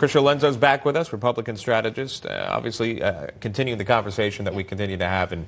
Krysia Lenzo's back with us, Republican strategist, obviously continuing the conversation that we continue to have and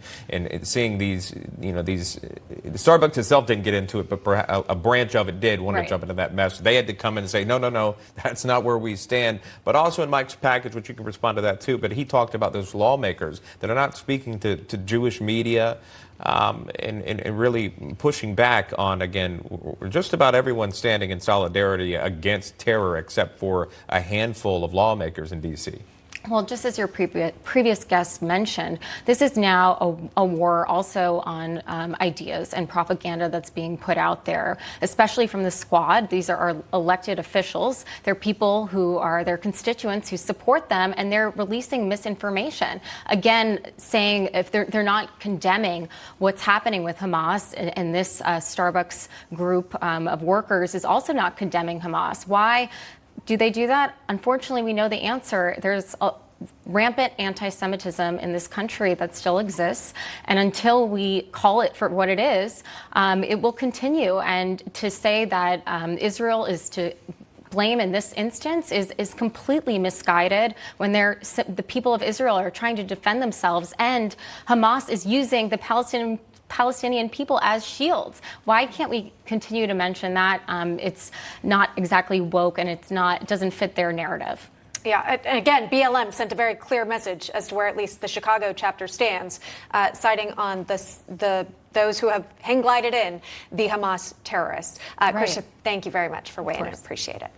seeing these, Starbucks itself didn't get into it, but perhaps a branch of it did want to jump into that mess. They had to come in and say, no, that's not where we stand. But also in Mike's package, which you can respond to that too, but he talked about those lawmakers that are not speaking to Jewish media, and really pushing back on, again, just about everyone standing in solidarity against terror except for a handful of lawmakers in D.C. Well, just as your previous guest mentioned, this is now a war also on ideas and propaganda that's being put out there, especially from the squad. These are our elected officials. They're people who are their constituents who support them, and they're releasing misinformation. Again, saying if they're not condemning what's happening with Hamas, and this Starbucks group of workers is also not condemning Hamas. Why do they do that? Unfortunately, we know the answer. There's a rampant anti-Semitism in this country that still exists. And until we call it for what it is, it will continue. And to say that Israel is to blame in this instance is completely misguided when the people of Israel are trying to defend themselves, and Hamas is using the Palestinian people as shields. Why can't we continue to mention that? It's not exactly woke, and it doesn't fit their narrative. Yeah, and again, BLM sent a very clear message as to where at least the Chicago chapter stands, citing on those who have hang glided in the Hamas terrorists. Krysia, thank you very much for weighing in. Appreciate it.